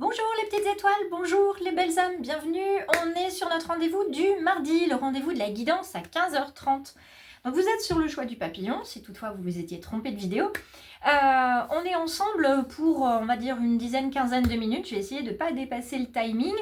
Bonjour les petites étoiles, bonjour les belles âmes, bienvenue. On est sur notre rendez-vous du mardi, le rendez-vous de la guidance à 15h30. Donc vous êtes sur le choix du papillon, si toutefois vous vous étiez trompé de vidéo. On est ensemble pour, on va dire, une dizaine, quinzaine de minutes. Je vais essayer de ne pas dépasser le timing.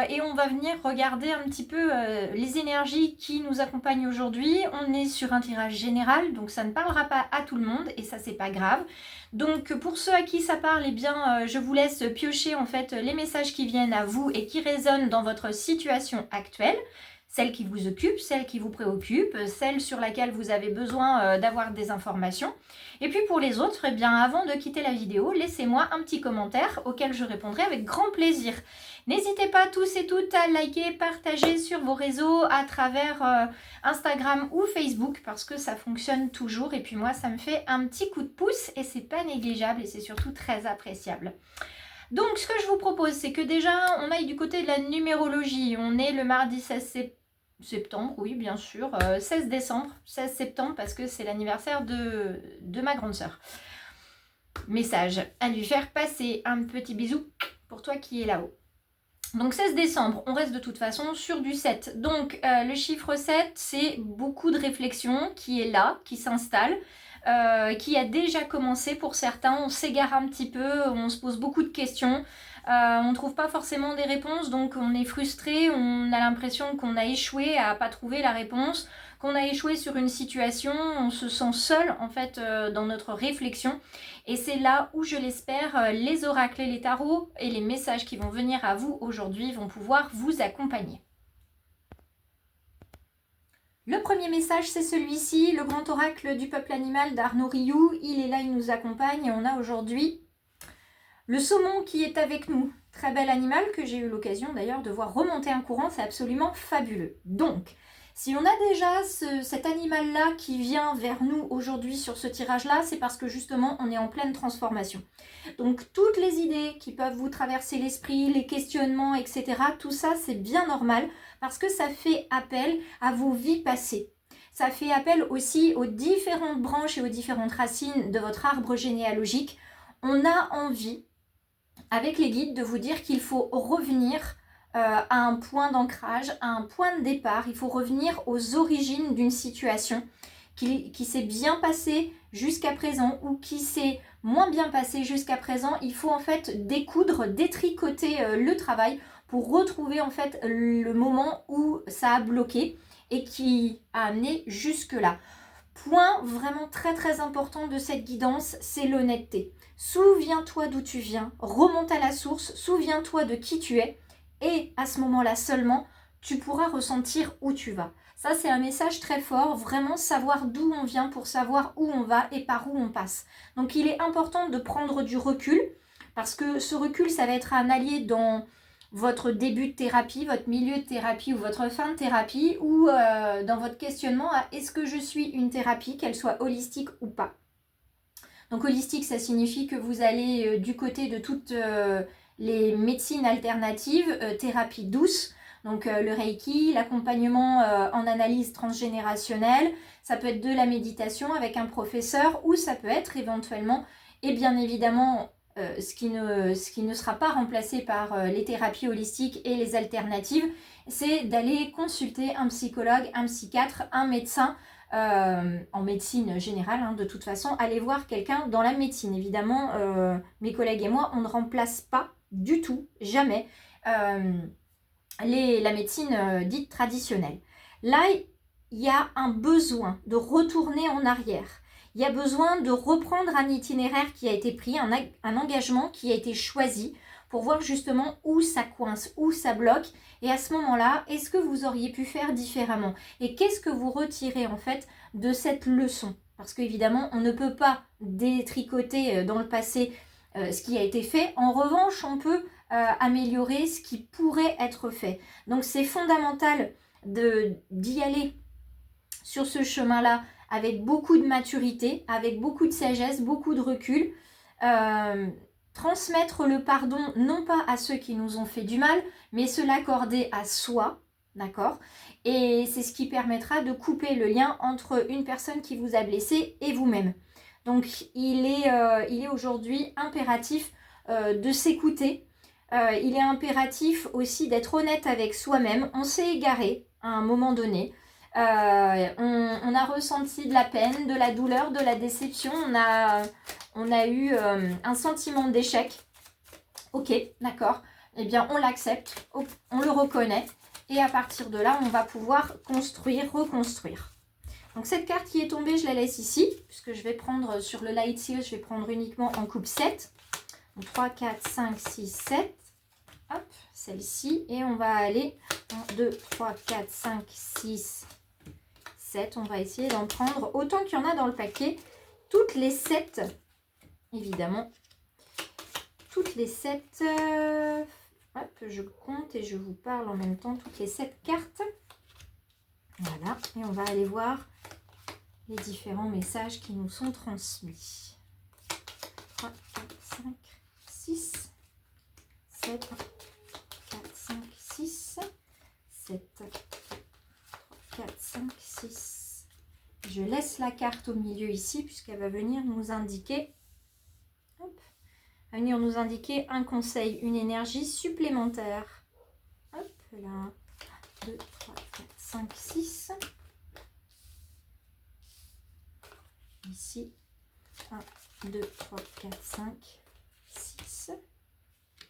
Et on va venir regarder un petit peu les énergies qui nous accompagnent aujourd'hui. On est sur un tirage général, donc ça ne parlera pas à tout le monde et ça c'est pas grave. Donc pour ceux à qui ça parle, eh bien, je vous laisse piocher en fait les messages qui viennent à vous et qui résonnent dans votre situation actuelle. Celle qui vous occupe, celle qui vous préoccupe, celle sur laquelle vous avez besoin d'avoir des informations. Et puis pour les autres, eh bien, avant de quitter la vidéo, laissez-moi un petit commentaire auquel je répondrai avec grand plaisir. N'hésitez pas tous et toutes à liker, partager sur vos réseaux à travers Instagram ou Facebook parce que ça fonctionne toujours et puis moi ça me fait un petit coup de pouce et c'est pas négligeable et c'est surtout très appréciable. Donc ce que je vous propose c'est que déjà on aille du côté de la numérologie. On est le mardi 16 septembre, oui bien sûr, 16 décembre, 16 septembre parce que c'est l'anniversaire de ma grande sœur. Message à lui faire passer, un petit bisou pour toi qui est là-haut. Donc 16 décembre, on reste de toute façon sur du 7. Donc le chiffre 7, c'est beaucoup de réflexion qui est là, qui s'installe, qui a déjà commencé pour certains. On s'égare un petit peu, on se pose beaucoup de questions, on ne trouve pas forcément des réponses, donc on est frustré, on a l'impression qu'on a échoué à pas trouver la réponse, qu'on a échoué sur une situation, on se sent seul en fait dans notre réflexion. Et c'est là où, je l'espère, les oracles et les tarots et les messages qui vont venir à vous aujourd'hui vont pouvoir vous accompagner. Le premier message, c'est celui-ci, le grand oracle du peuple animal d'Arnaud Rioux. Il est là, il nous accompagne et on a aujourd'hui le saumon qui est avec nous. Très bel animal que j'ai eu l'occasion d'ailleurs de voir remonter un courant, c'est absolument fabuleux. Donc, si on a déjà cet animal-là qui vient vers nous aujourd'hui sur ce tirage-là, c'est parce que justement on est en pleine transformation. Donc toutes les idées qui peuvent vous traverser l'esprit, les questionnements, etc., tout ça c'est bien normal parce que ça fait appel à vos vies passées. Ça fait appel aussi aux différentes branches et aux différentes racines de votre arbre généalogique. On a envie, avec les guides, de vous dire qu'il faut revenir à un point d'ancrage, à un point de départ. Il faut revenir aux origines d'une situation qui s'est bien passée jusqu'à présent ou qui s'est moins bien passée jusqu'à présent. Il faut en fait découdre, détricoter le travail pour retrouver en fait le moment où ça a bloqué et qui a amené jusque-là. Point vraiment très très important de cette guidance, c'est l'honnêteté. Souviens-toi d'où tu viens, remonte à la source, souviens-toi de qui tu es et à ce moment-là seulement, tu pourras ressentir où tu vas. Ça, c'est un message très fort, vraiment savoir d'où on vient pour savoir où on va et par où on passe. Donc, il est important de prendre du recul parce que ce recul, ça va être un allié dans votre début de thérapie, votre milieu de thérapie ou votre fin de thérapie ou dans votre questionnement à est-ce que je suis une thérapie, qu'elle soit holistique ou pas. Donc holistique, ça signifie que vous allez du côté de toutes les médecines alternatives, thérapie douce, donc le Reiki, l'accompagnement en analyse transgénérationnelle, ça peut être de la méditation avec un professeur ou ça peut être éventuellement, et bien évidemment, ce qui ne sera pas remplacé par les thérapies holistiques et les alternatives, c'est d'aller consulter un psychologue, un psychiatre, un médecin, en médecine générale, hein, de toute façon, aller voir quelqu'un dans la médecine. Évidemment, mes collègues et moi, on ne remplace pas du tout, jamais, la médecine dite traditionnelle. Là, il y a un besoin de retourner en arrière. Il y a besoin de reprendre un itinéraire qui a été pris, un engagement qui a été choisi pour voir justement où ça coince, où ça bloque. Et à ce moment-là, est-ce que vous auriez pu faire différemment? Et qu'est-ce que vous retirez en fait de cette leçon? Parce qu'évidemment, on ne peut pas détricoter dans le passé ce qui a été fait. En revanche, on peut améliorer ce qui pourrait être fait. Donc c'est fondamental d'y aller sur ce chemin-là avec beaucoup de maturité, avec beaucoup de sagesse, beaucoup de recul. Transmettre le pardon, non pas à ceux qui nous ont fait du mal, mais se l'accorder à soi, d'accord? Et c'est ce qui permettra de couper le lien entre une personne qui vous a blessé et vous-même. Donc il est aujourd'hui impératif de s'écouter, Il est impératif aussi d'être honnête avec soi-même. On s'est égaré à un moment donné. On a ressenti de la peine, de la douleur, de la déception. On a eu un sentiment d'échec. Ok, d'accord. Eh bien, on l'accepte, on le reconnaît. Et à partir de là, on va pouvoir construire, reconstruire. Donc cette carte qui est tombée, je la laisse ici. Puisque je vais prendre sur le Light Seal, je vais prendre uniquement en coupe 7. Donc 3, 4, 5, 6, 7. Hop, celle-ci. Et on va aller 1, 2, 3, 4, 5, 6, 7. On va essayer d'en prendre autant qu'il y en a dans le paquet. Toutes les 7, évidemment. Toutes les 7. Hop, je compte et je vous parle en même temps. Toutes les 7 cartes. Voilà. Et on va aller voir les différents messages qui nous sont transmis. 3, 4, 5, 6, 7, 4, 5, 6, 7, 3, 4, 5, 6. Je laisse la carte au milieu ici puisqu'elle va venir nous indiquer, hop, va venir nous indiquer un conseil, une énergie supplémentaire. Hop, là, 2, 3, 4, 5, 6. Ici, 1, 2, 3, 4, 5, 6.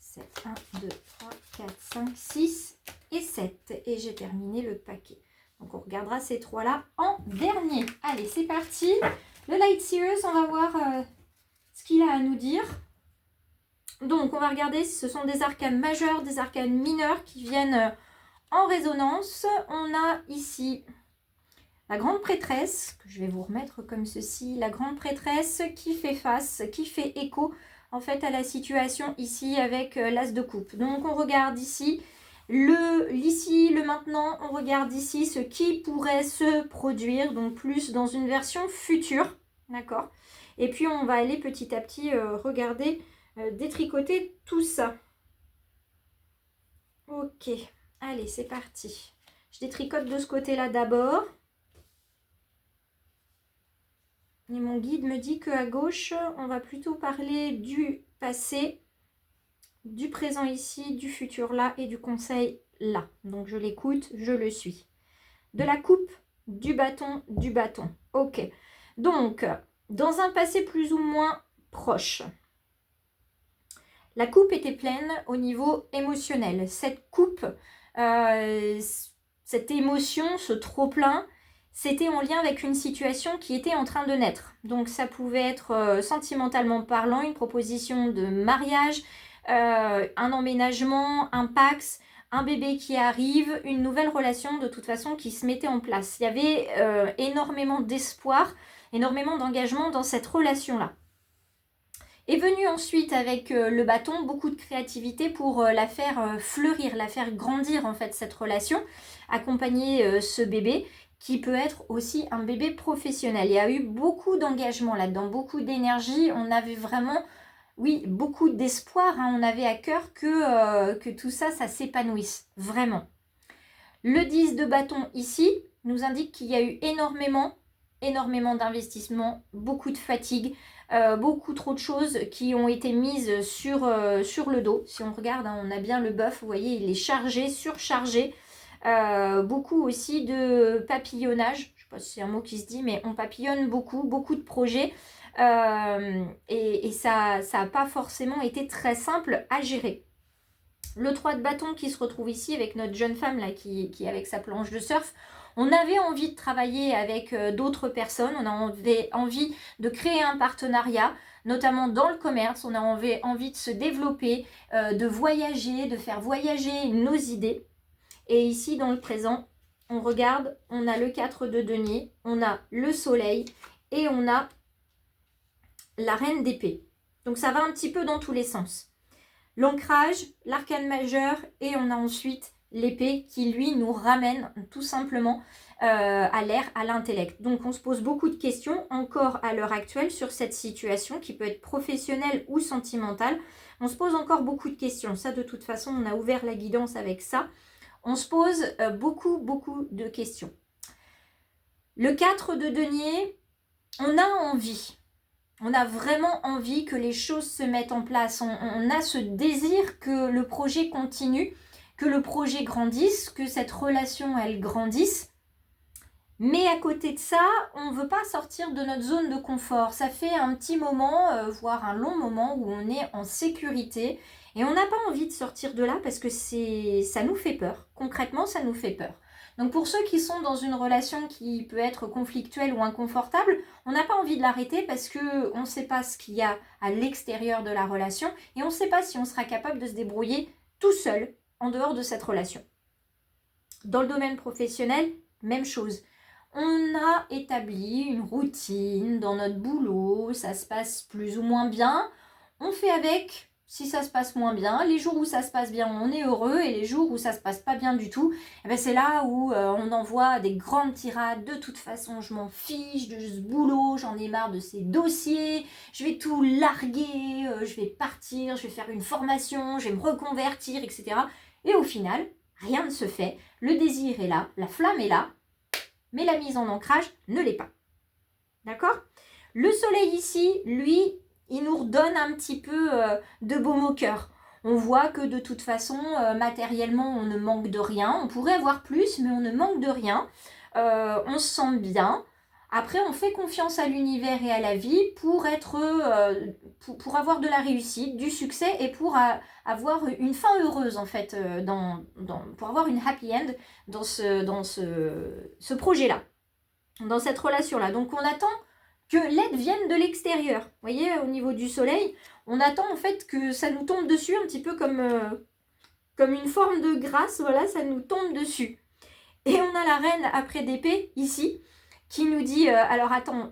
7, 1, 2, 3, 4, 5, 6 et 7. Et j'ai terminé le paquet. Donc, on regardera ces trois-là en dernier. Allez, c'est parti. Le Light Seers, on va voir ce qu'il a à nous dire. Donc, on va regarder si ce sont des arcanes majeurs, des arcanes mineurs qui viennent en résonance. On a ici la grande prêtresse, que je vais vous remettre comme ceci. La grande prêtresse qui fait face, qui fait écho en fait à la situation ici avec l'as de coupe. Donc on regarde ici l'ici, le maintenant, on regarde ici ce qui pourrait se produire, donc plus dans une version future, d'accord. Et puis on va aller petit à petit regarder, détricoter tout ça. Ok, allez c'est parti. Je détricote de ce côté-là d'abord. Et mon guide me dit qu'à gauche, on va plutôt parler du passé, du présent ici, du futur là et du conseil là. Donc je l'écoute, je le suis. De la coupe, du bâton, du bâton. Ok. Donc, dans un passé plus ou moins proche, la coupe était pleine au niveau émotionnel. Cette coupe, cette émotion, ce trop-plein, c'était en lien avec une situation qui était en train de naître. Donc ça pouvait être sentimentalement parlant, une proposition de mariage, un emménagement, un pax, un bébé qui arrive, une nouvelle relation de toute façon qui se mettait en place. Il y avait énormément d'espoir, énormément d'engagement dans cette relation-là. Est venu ensuite avec le bâton beaucoup de créativité pour la faire fleurir, la faire grandir en fait cette relation, accompagner ce bébé qui peut être aussi un bébé professionnel. Il y a eu beaucoup d'engagement là-dedans, beaucoup d'énergie. On avait vraiment, oui, beaucoup d'espoir. Hein. On avait à cœur que tout ça, ça s'épanouisse, vraiment. Le 10 de bâton ici nous indique qu'il y a eu énormément d'investissement, beaucoup de fatigue, beaucoup trop de choses qui ont été mises sur le dos. Si on regarde, hein, on a bien le bœuf, vous voyez, il est chargé, surchargé. Beaucoup aussi de papillonnage, je ne sais pas si c'est un mot qui se dit, mais on papillonne beaucoup de projets et ça n'a pas forcément été très simple à gérer. Le 3 de bâton qui se retrouve ici avec notre jeune femme là qui est avec sa planche de surf. On avait envie de travailler avec d'autres personnes, on avait envie de créer un partenariat, notamment dans le commerce, on a envie de se développer, de voyager, de faire voyager nos idées. Et ici, dans le présent, on regarde, on a le 4 de denier, on a le soleil et on a la reine d'épée. Donc, ça va un petit peu dans tous les sens. L'ancrage, l'arcane majeur et on a ensuite l'épée qui, lui, nous ramène tout simplement à l'air, à l'intellect. Donc, on se pose beaucoup de questions encore à l'heure actuelle sur cette situation qui peut être professionnelle ou sentimentale. On se pose encore beaucoup de questions. Ça, de toute façon, on a ouvert la guidance avec ça. On se pose beaucoup de questions. Le 4 de denier, on a envie. On a vraiment envie que les choses se mettent en place. On a ce désir que le projet continue, que le projet grandisse, que cette relation, elle grandisse. Mais à côté de ça, on ne veut pas sortir de notre zone de confort. Ça fait un petit moment, voire un long moment où on est en sécurité. Et on n'a pas envie de sortir de là parce que ça nous fait peur. Concrètement, ça nous fait peur. Donc pour ceux qui sont dans une relation qui peut être conflictuelle ou inconfortable, on n'a pas envie de l'arrêter parce qu'on ne sait pas ce qu'il y a à l'extérieur de la relation et on ne sait pas si on sera capable de se débrouiller tout seul en dehors de cette relation. Dans le domaine professionnel, même chose. On a établi une routine dans notre boulot, ça se passe plus ou moins bien. On fait avec si ça se passe moins bien. Les jours où ça se passe bien, on est heureux. Et les jours où ça se passe pas bien du tout, c'est là où on envoie des grandes tirades. De toute façon, je m'en fiche de ce boulot, j'en ai marre de ces dossiers. Je vais tout larguer, je vais partir, je vais faire une formation, je vais me reconvertir, etc. Et au final, rien ne se fait. Le désir est là, la flamme est là. Mais la mise en ancrage ne l'est pas. D'accord? Le soleil ici, lui, il nous redonne un petit peu de baume au cœur. On voit que de toute façon, matériellement, on ne manque de rien. On pourrait avoir plus, mais on ne manque de rien. On se sent bien. Après, on fait confiance à l'univers et à la vie pour pour avoir de la réussite, du succès et pour avoir une fin heureuse en fait, pour avoir une happy end dans ce projet-là, dans cette relation-là. Donc on attend que l'aide vienne de l'extérieur. Vous voyez, au niveau du soleil, on attend en fait que ça nous tombe dessus un petit peu comme une forme de grâce, voilà, ça nous tombe dessus. Et on a la reine après d'épée ici, qui nous dit, alors attends,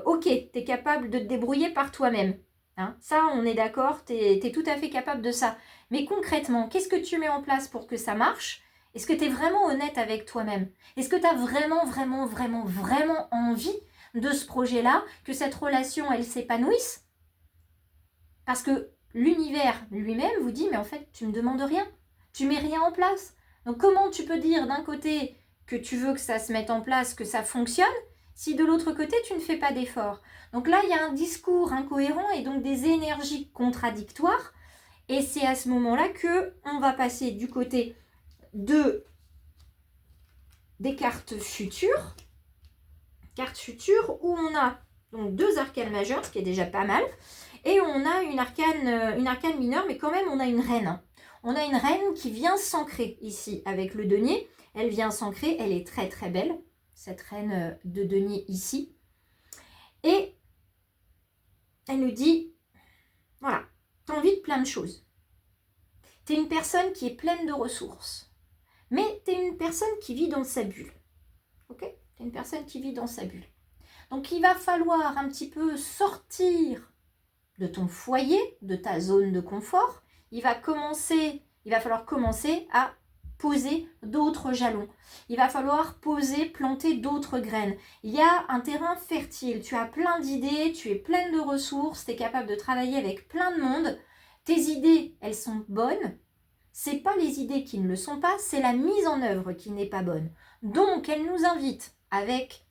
ok, tu es capable de te débrouiller par toi-même. Hein, ça, on est d'accord, tu es tout à fait capable de ça. Mais concrètement, qu'est-ce que tu mets en place pour que ça marche? Est-ce que tu es vraiment honnête avec toi-même? Est-ce que tu as vraiment envie de ce projet-là, que cette relation, elle s'épanouisse? Parce que l'univers lui-même vous dit, mais en fait, tu ne me demandes rien. Tu mets rien en place. Donc comment tu peux dire d'un côté que tu veux que ça se mette en place, que ça fonctionne, si de l'autre côté, tu ne fais pas d'effort? Donc là, il y a un discours incohérent et donc des énergies contradictoires. Et c'est à ce moment-là qu'on va passer du côté des cartes futures. Cartes futures où on a donc 2 arcanes majeures, ce qui est déjà pas mal. Et on a une arcane mineure, mais quand même, on a une reine. On a une reine qui vient s'ancrer ici avec le denier. Elle vient s'ancrer, elle est très très belle, cette reine de denier ici. Et elle nous dit, voilà, tu as envie de plein de choses. Tu es une personne qui est pleine de ressources, mais tu es une personne qui vit dans sa bulle. Ok? Tu es une personne qui vit dans sa bulle. Donc il va falloir un petit peu sortir de ton foyer, de ta zone de confort. Il va falloir commencer à poser d'autres jalons. Il va falloir planter d'autres graines. Il y a un terrain fertile, tu as plein d'idées, tu es pleine de ressources, tu es capable de travailler avec plein de monde. Tes idées, elles sont bonnes. C'est pas les idées qui ne le sont pas, c'est la mise en œuvre qui n'est pas bonne. Donc, elle nous invite avec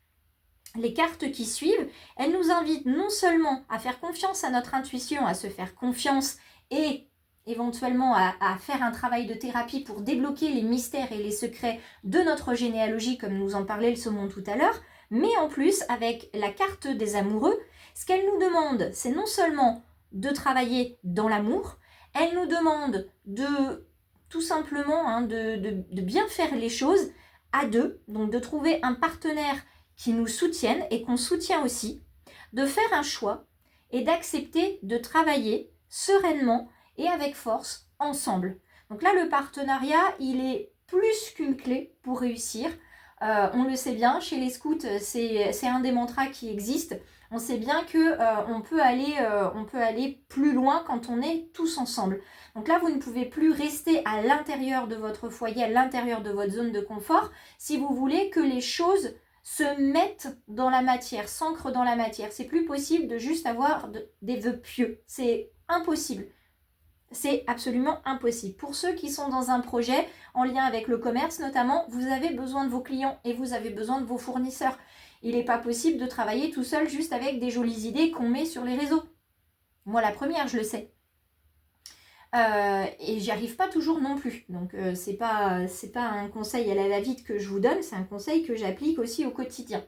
les cartes qui suivent, elle nous invite non seulement à faire confiance à notre intuition, à se faire confiance et éventuellement à faire un travail de thérapie pour débloquer les mystères et les secrets de notre généalogie, comme nous en parlait le saumon tout à l'heure, mais en plus, avec la carte des amoureux, ce qu'elle nous demande, c'est non seulement de travailler dans l'amour, elle nous demande de tout simplement de bien faire les choses à deux, donc de trouver un partenaire qui nous soutienne et qu'on soutient aussi, de faire un choix et d'accepter de travailler sereinement et avec force ensemble. Donc là, le partenariat, il est plus qu'une clé pour réussir. On le sait bien, chez les scouts, c'est un des mantras qui existe. On sait bien qu'on peut aller plus loin quand on est tous ensemble. Donc là, vous ne pouvez plus rester à l'intérieur de votre foyer, à l'intérieur de votre zone de confort, si vous voulez que les choses se mettent dans la matière, s'ancrent dans la matière. C'est plus possible de juste avoir des vœux pieux. C'est impossible. C'est absolument impossible. Pour ceux qui sont dans un projet en lien avec le commerce notamment, vous avez besoin de vos clients et vous avez besoin de vos fournisseurs. Il n'est pas possible de travailler tout seul juste avec des jolies idées qu'on met sur les réseaux. Moi, la première, je le sais. Et j'y arrive pas toujours non plus. Donc, c'est pas un conseil à la va-vite que je vous donne, c'est un conseil que j'applique aussi au quotidien.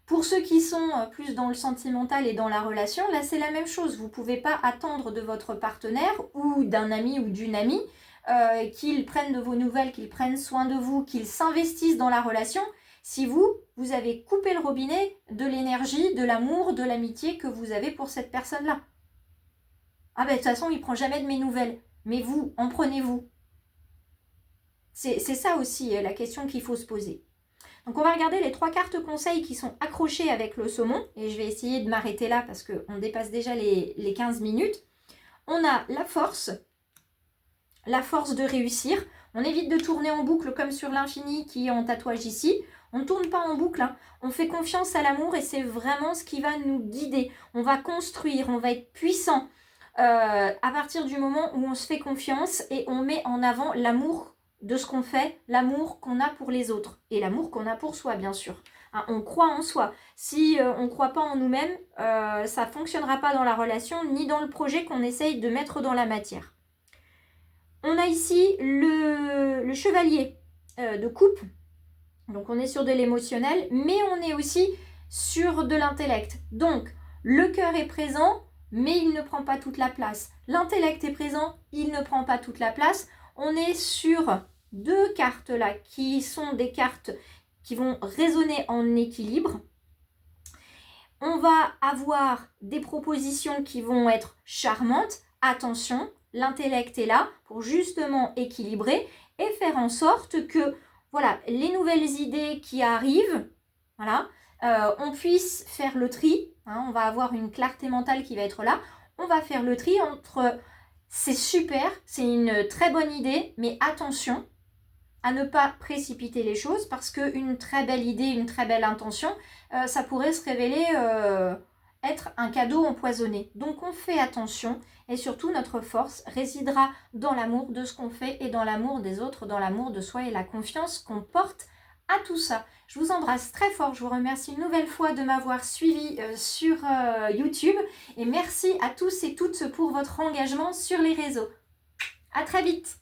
Pour ceux qui sont plus dans le sentimental et dans la relation, là c'est la même chose. Vous ne pouvez pas attendre de votre partenaire ou d'un ami ou d'une amie qu'il prenne de vos nouvelles, qu'il prenne soin de vous, qu'il s'investisse dans la relation si vous avez coupé le robinet de l'énergie, de l'amour, de l'amitié que vous avez pour cette personne-là. Ah ben de toute façon, il ne prend jamais de mes nouvelles. Mais vous, en prenez-vous? C'est ça aussi la question qu'il faut se poser. Donc on va regarder les 3 cartes conseils qui sont accrochées avec le saumon. Et je vais essayer de m'arrêter là parce qu'on dépasse déjà les 15 minutes. On a la force de réussir. On évite de tourner en boucle comme sur l'infini qui est en tatouage ici. On ne tourne pas en boucle, hein. On fait confiance à l'amour et c'est vraiment ce qui va nous guider. On va construire, on va être puissant à partir du moment où on se fait confiance et on met en avant l'amour de ce qu'on fait, l'amour qu'on a pour les autres et l'amour qu'on a pour soi, bien sûr. Hein, on croit en soi. Si on ne croit pas en nous-mêmes, ça ne fonctionnera pas dans la relation ni dans le projet qu'on essaye de mettre dans la matière. On a ici le chevalier de coupe. Donc on est sur de l'émotionnel, mais on est aussi sur de l'intellect. Donc le cœur est présent, mais il ne prend pas toute la place. L'intellect est présent, il ne prend pas toute la place. On est sur 2 cartes là qui sont des cartes qui vont résonner en équilibre. On va avoir des propositions qui vont être charmantes. Attention, l'intellect est là pour justement équilibrer et faire en sorte que voilà, les nouvelles idées qui arrivent, voilà, on puisse faire le tri. Hein, on va avoir une clarté mentale qui va être là. On va faire le tri entre c'est super, c'est une très bonne idée, mais attention à ne pas précipiter les choses parce qu'une très belle idée, une très belle intention, ça pourrait se révéler être un cadeau empoisonné. Donc on fait attention et surtout notre force résidera dans l'amour de ce qu'on fait et dans l'amour des autres, dans l'amour de soi et la confiance qu'on porte à tout ça. Je vous embrasse très fort, je vous remercie une nouvelle fois de m'avoir suivi sur YouTube et merci à tous et toutes pour votre engagement sur les réseaux. À très vite!